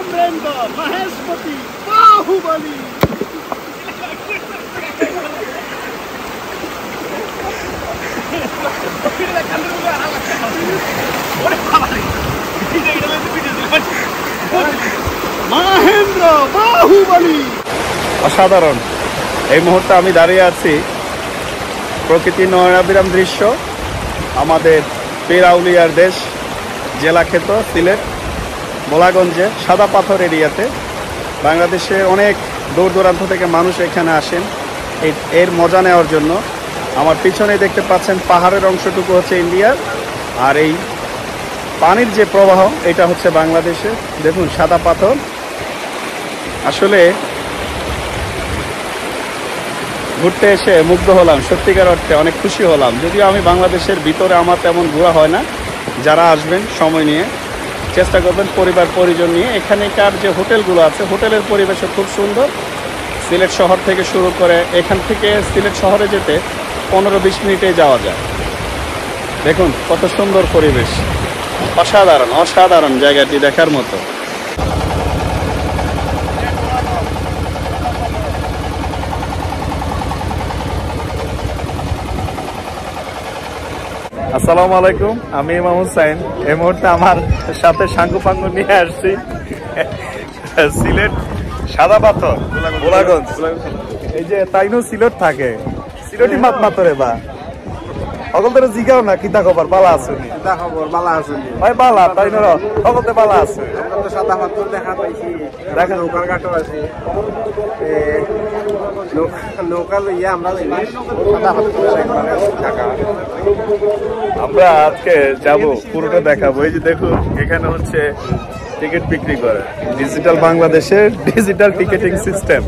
ধর্মেন্দ্র, মহেশপতি, বাহুবলী। মহেন্দ্র, বাহুবলী। অসাধারণ। এই মুহূর্তে আমি দাঁড়িয়ে আছি প্রকৃতির নয়নাভিরাম দৃশ্য, আমাদের পীর আউলিয়ার দেশ, জেলা ক্ষেত্র সিলেট বোলাগঞ্জে সাদা পাথর এরিয়াতে। বাংলাদেশে অনেক দূর দূরান্ত থেকে মানুষ এখানে আসেন এর মজা নেওয়ার জন্য। আমার পিছনে দেখতে পাচ্ছেন পাহাড়ের অংশটুকু হচ্ছে ইন্ডিয়ার, আর এই পানির যে প্রবাহ এটা হচ্ছে বাংলাদেশে। দেখুন সাদা পাথর। আসলে ঘুরতে এসে মুগ্ধ হলাম, সত্যিকার অর্থে অনেক খুশি হলাম। যদিও আমি বাংলাদেশের ভিতরে আমার তেমন ঘোরা হয় না। যারা আসবেন সময় নিয়ে চেষ্টা করবেন পরিবার পরিজন নিয়ে। এখানকার যে হোটেলগুলো আছে হোটেলের পরিবেশও খুব সুন্দর। সিলেট শহর থেকে শুরু করে এখান থেকে সিলেট শহরে যেতে 15-20 মিনিটে যাওয়া যায়। দেখুন কত সুন্দর পরিবেশ, অসাধারণ অসাধারণ জায়গাটি দেখার মতো। আসসালামু আলাইকুম, আমি ইমাম হুসাইন। এই মুহূর্তে আমার সাথে সাঙ্গু ফাঙ্গু নিয়ে আসছি সিলেট সাদা পাথর বোলাগঞ্জ। এই যে তাইনো সিলেট থাকে, সিলেটি মাত মাতরে বা সকল তো জিগাও না কিতা খবর, বালা আছে কিতা খবর? বালা আছে ভাই, বালা তাই না? সকলতে বালা আছে। আমরা তো সাদা পাথর দেখা পাইছি, দেখা নৌকার ঘাটও আছে। নৌকা লইয়া আমরা আমরা আজকে যাব, পুরোটা দেখাবো। এই যে দেখুন এখানে হচ্ছে টিকিট বিক্রি করে ডিজিটাল বাংলাদেশের ডিজিটাল টিকিটিং সিস্টেম।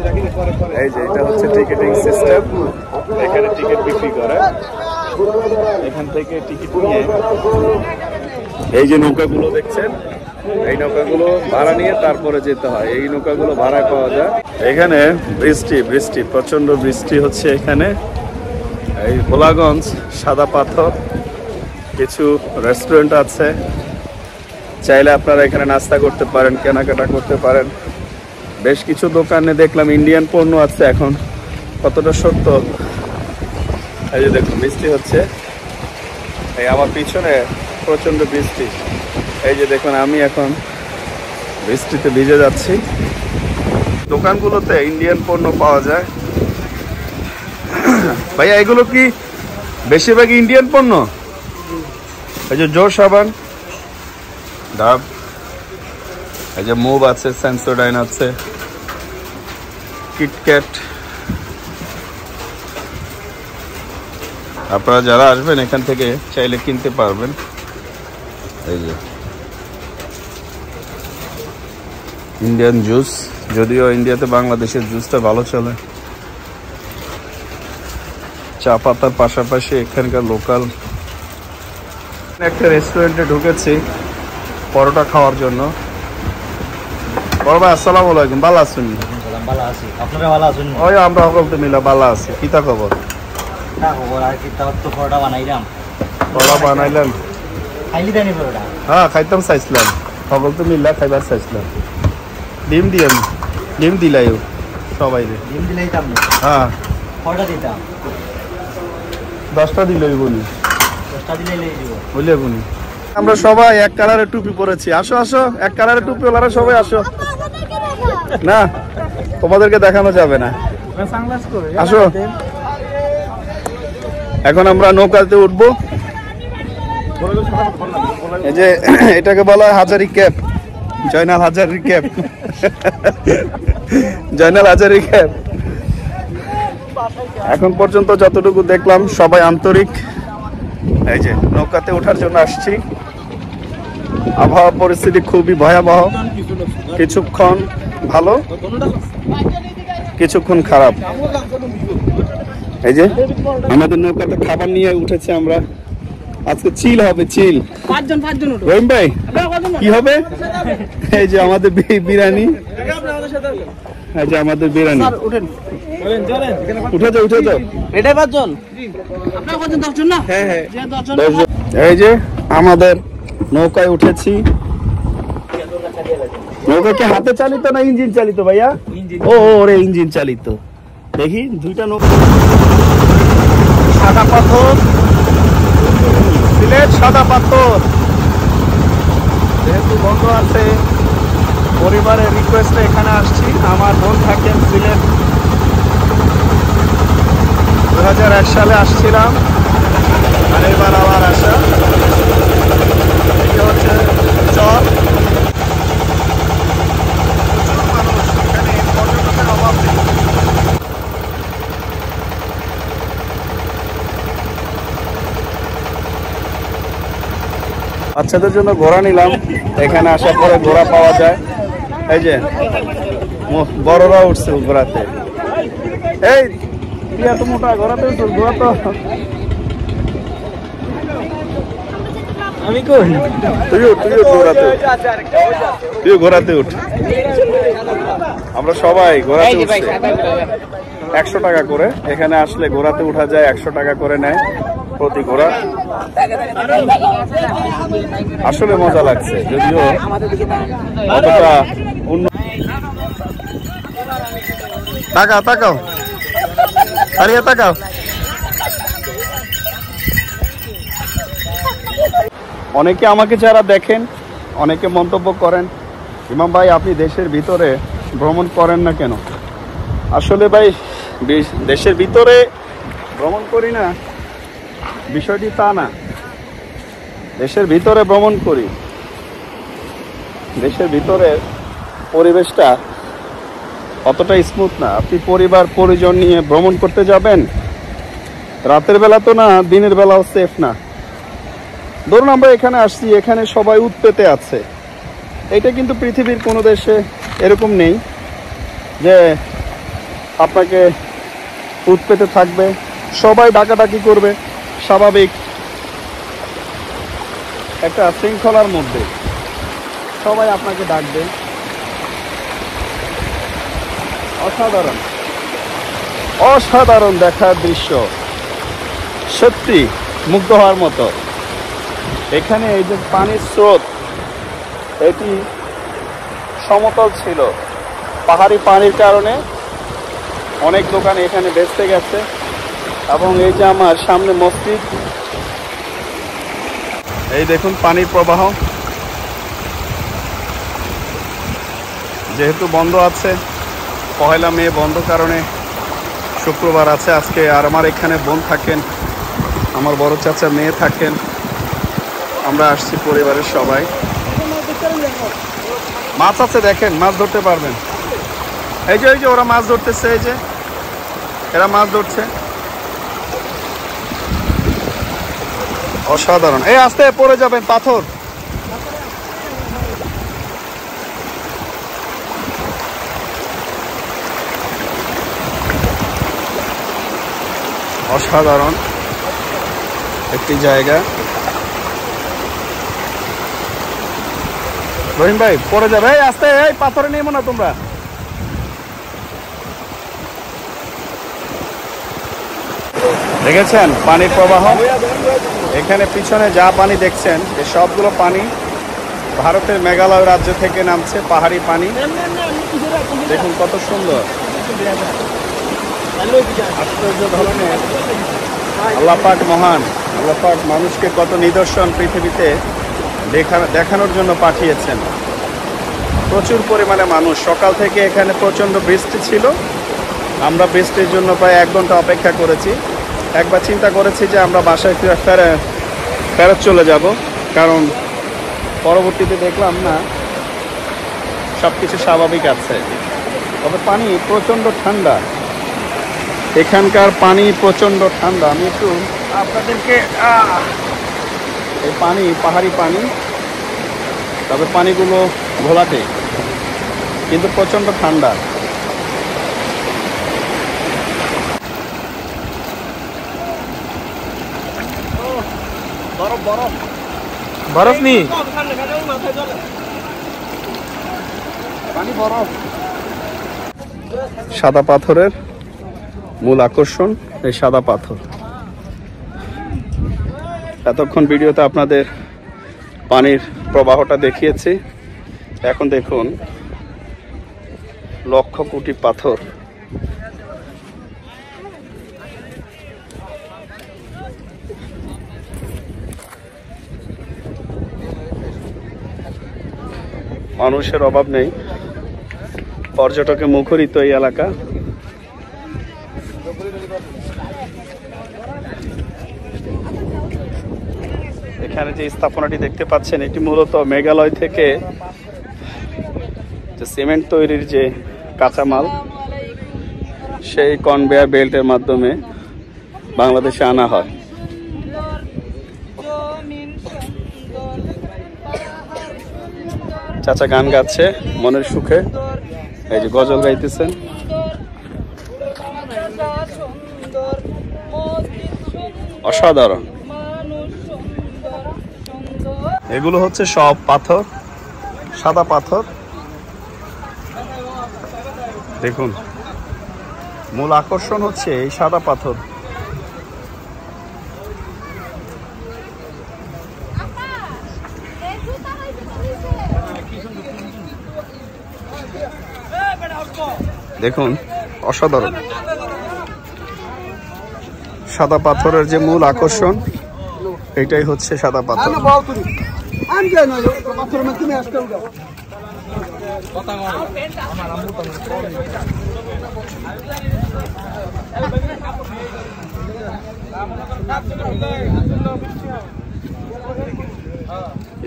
এই যে এটা হচ্ছে টিকিটিং সিস্টেম, এখানে টিকিট বিক্রি করে। এখান থেকে টিকিট নিয়ে এই যে নৌকাগুলো দেখছেন, এই নৌকাগুলো ভাড়া নিয়ে তারপরে যেতে হয়। এই নৌকাগুলো ভাড়ায় পাওয়া যায়। এখানে বৃষ্টি প্রচন্ড বৃষ্টি হচ্ছে এখানে। এই ভোলাগঞ্জ সাদা পাথর কিছু রেস্টুরেন্ট আছে, চাইলে আপনারা এখানে নাস্তা করতে পারেন, কেনাকাটা করতে পারেন। বেশ কিছু দোকানে দেখলাম ইন্ডিয়ান পণ্য আছে। এখন কতটা সত্য, এই যে দেখুন বৃষ্টি হচ্ছে। এই আমার পিছনে প্রচন্ড বৃষ্টি। এই যে দেখুন আমি এখন বৃষ্টিতে ভিজে যাচ্ছি। দোকানগুলোতে ইন্ডিয়ান পণ্য পাওয়া যায়। ভাইয়া এগুলো কি বেশিরভাগ ইন্ডিয়ান পণ্য? এই যে জোর সাবান, ডাব, এই যে মুভ আছে, সেন্সোডাইন আছে, কিটক্যাট। আপনারা যারা আসবেন এখান থেকে চাইলে কিনতে পারবেন। এই যে ইন্ডিয়ান জুস, যদিও ইন্ডিয়াতে বাংলাদেশের জুসটা ভালো চলে। চা পাতার পাশাপাশি এখানকার লোকাল। একটা রেস্টুরেন্টে ঢুকেছি পরোটা খাওয়ার জন্য। বড় ভাই আসসালামু আলাইকুম, ভালো আছেন? ভালো আছি, আপনারা ভালো আছেন? ওই আমরা সকলতে মিলা ভালো আছি। কিতা খবর? পরোটা বানাইলাম। পরোটা বানাইলেন? খাইলি জানি পরোটা? হ্যাঁ খাইতাম চাইছিলাম, সকলতে মিলা খাইবার চাইছিলাম। ডিম দিলাই সবাই ডিম দিলাইতাম। হ্যাঁ পরোটা দিতাম 10টা দিলেই বলি, 10টা দিলেই দিব বলি বলি। আমরা সবাই এক কালারের টুপি পরেছি। আসো আসো, এক কালারের টুপি ওলারা সবাই আসো। না তোমাদেরকে দেখানো যাবে না, আসো। এখন আমরা নৌকাতে উঠবো। এই যে এটাকে বলা হয় হাজারি ক্যাপ, জয়নাল হাজারি ক্যাপ, জয়নাল হাজারি ক্যাপ। এখন পর্যন্ত যতটুকু দেখলাম সবাই আন্তরিক। এই যে নৌকাতে ওঠার জন্য আসছি। আবহাওয়া পরিস্থিতি খুবই ভয়াবহ, কিছুক্ষণ ভালো কিছুক্ষণ খারাপ। এই যে আমাদের নৌকাতে খাবার নিয়ে উঠেছে আমরা। আজকে চিল হবে, চিল। রহিম ভাই কি হবে? এই যে আমাদের বিরিয়ানি, এই যে আমাদের বিরিয়ানি। উঠে যাও, উঠে যাও। এটাই 5 জন, আপনারা কতজন? 10 জন না? হ্যাঁ হ্যাঁ 10 জন। এই যে আমাদের নৌকায় উঠেছি। নৌকা কি হাতে চালিত না ইঞ্জিন চালিত ভাইয়া? ও ওরে ইঞ্জিন চালিত। দেখি দুইটা নৌকা। সাদা পাথর, সিলেট সাদা পাথর। যেহেতু বন্ধ আছে, পরিবারের রিকোয়েস্টে এখানে আসছি। আমার বোন থাকেন সিলেট। 2001 সালে আসছিলাম, আর এবার আবার আসা। এটা হচ্ছে চর। প্রচুর মানুষ, এখানে পর্যটকের অভাব নেই। বাচ্চাদের জন্য ঘোড়া নিলাম। এখানে আসার পরে ঘোড়া পাওয়া যায়। এই যে বড়রা উঠছে ঘোড়াতে। এই তুই এত মোটা ঘোড়াতে উঠছিস? ঘোড়া তো আমি কই? তুইও ঘোড়াতে, তুইও ঘোড়াতে উঠ। আমরা সবাই ঘোড়াতে উঠছি। 100 টাকা করে। এখানে আসলে ঘোড়াতে উঠা যায়, 100 টাকা করে নেয় প্রতি ঘোড়া। আসলে মজা লাগছে, যদিও অতটা তাকাও তাকাও, দাঁড়িয়ে তাকাও। অনেকে আমাকে যারা দেখেন, অনেকে মন্তব্য করেন, ইমাম ভাই আপনি দেশের ভিতরে ভ্রমণ করেন না কেন? আসলে ভাই দেশের ভিতরে ভ্রমণ করি না, বিষয়টি তা না। দেশের ভিতরে ভ্রমণ করি, দেশের ভিতরে পরিবেশটা অতটা স্মুথ না। আপনি পরিবার পরিজন নিয়ে ভ্রমণ করতে যাবেন, রাতের বেলা তো না, দিনের বেলাও সেফ না। ধরুন আমরা এখানে আসছি, এখানে সবাই উৎপেতে আছে। এটা কিন্তু পৃথিবীর কোনো দেশে এরকম নেই যে আপনাকে উৎপেতে থাকবে, সবাই ডাকাডাকি করবে, স্বাভাবিক একটা শৃঙ্খলার মধ্যে সবাই আপনাকে ডাকবে। অসাধারণ অসাধারণ দেখার দৃশ্য, সত্যি মুগ্ধ হওয়ার মতো। এখানে এই যে পানির স্রোত, এটি সমতল ছিল, পাহাড়ি পানির কারণে অনেক দোকান এখানে বেচতে গেছে। এবং এই যে আমার সামনে মসজিদ, এই দেখুন পানির প্রবাহ। যেহেতু বন্ধ আছে, 1 মে বন্ধ কারণে শুক্রবার আছে আজকে। আর আমার এখানে বোন থাকেন, আমার বড় চাচা মেয়ে থাকেন। আমরা আসছি পরিবারের সবাই। মাছ আছে দেখেন, মাছ ধরতে পারবেন। এই যে ওরা মাছ ধরতেছে, এই যে এরা মাছ ধরছে। অসাধারণ। এই আস্তে পড়ে যাবেন, পাথর। অসাধারণ একটি জায়গা। রহিম ভাই পড়ে যাবে, এই আস্তে, এই পাথরে নেমো না তোমরা। দেখেছেন পানির প্রবাহ? এখানে পিছনে যা পানি দেখছেন, এই সবগুলো পানি ভারতের মেঘালয় রাজ্য থেকে নামছে, পাহাড়ি পানি। দেখুন কত সুন্দর, আশ্চর্য ধরনের। আল্লাহ পাক মহান, আল্লাহ পাক মানুষকে কত নিদর্শন পৃথিবীতে দেখানোর জন্য পাঠিয়েছেন। প্রচুর পরিমাণে মানুষ। সকাল থেকে এখানে প্রচণ্ড বৃষ্টি ছিল, আমরা বৃষ্টির জন্য প্রায় 1 ঘন্টা অপেক্ষা করেছি। একবার চিন্তা করেছি যে আমরা বাসায় ফেরত চলে যাব, কারণ পরবর্তীতে দেখলাম না সব কিছু স্বাভাবিক আছে। তবে পানি প্রচণ্ড ঠান্ডা, এখানকার পানি প্রচণ্ড ঠান্ডা। আমি একটু আপনাদেরকে, এই পানি পাহাড়ি পানি, তবে পানিগুলো ঘোলাটে কিন্তু প্রচণ্ড ঠান্ডা। বরফ নি পানি বরফ। সাদা পাথরের মূল আকর্ষণ এই সাদা পাথর। এতক্ষণ ভিডিওতে আপনাদের পানির প্রবাহটা দেখিয়েছি, এখন দেখুন লক্ষ কোটি পাথর। মানুষের অভাব নেই, পর্যটকে মুখরিত এই এলাকা। এখানে যে স্থাপনাটি দেখতে পাচ্ছেন এটি মূলত মেঘালয় থেকে যে সিমেন্ট তৈরির যে কাঁচামাল সেই কনভেয়ার বেল্টের মাধ্যমে বাংলাদেশে আনা হয়। চাচা গান গাচ্ছে মনের সুখে, এই যে গজল গাইতেছেন। অসাধারণ। এগুলো হচ্ছে সব পাথর, সাদা পাথর। দেখুন, মূল আকর্ষণ হচ্ছে এই সাদা পাথর। দেখুন, অসাধারণ। সাদা পাথরের যে মূল আকর্ষণ এটাই হচ্ছে সাদা পাথর।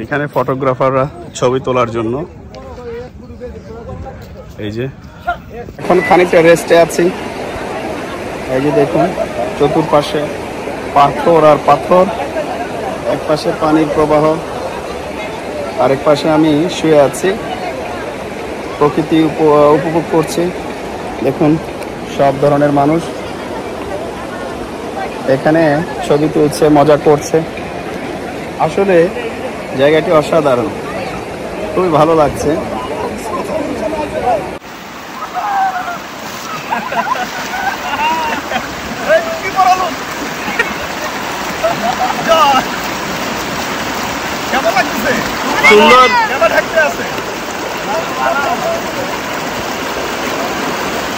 এখানে ফটোগ্রাফাররা ছবি তোলার জন্য, এই যে এখন খানিকটা রেস্টে আছি। এই যে দেখুন, চতুর্পাশে পাথর আর পাথর, এক পাশে পানির প্রবাহ, আরেক পাশে আমি শুয়ে আছি, প্রকৃতি উপভোগ করছি। দেখুন, সব ধরনের মানুষ এখানে ছবি তুলছে, মজা করছে। আসলে জায়গাটি অসাধারণ, খুবই ভালো লাগছে। সুন্দর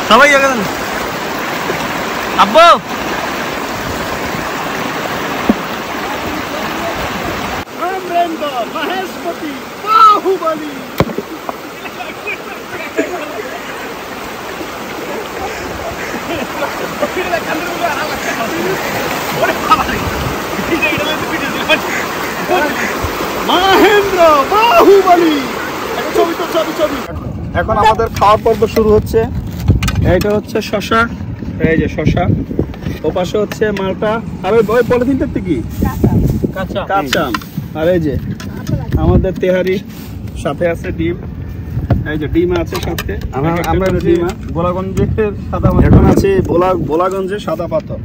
সবাই গেলেন আব্বু। মহেশপতি বাহুবলী। মহেন্দ্র বাহুবলী। এখন আমাদের খাওয়া পর্ব শুরু হচ্ছে। এইটা হচ্ছে শশা, এই যে শশা, ও পাশে হচ্ছে মালটা, আর ওই পলিথিনটা কি কাঁচা আম, আর এই যে আমাদের তেহারি, সাথে আছে ডিম। এই যে ডিম আছে সাথে। আমরা গোলাগঞ্জের সাদা, এখন আছে গোলাগঞ্জের সাদা পাথর।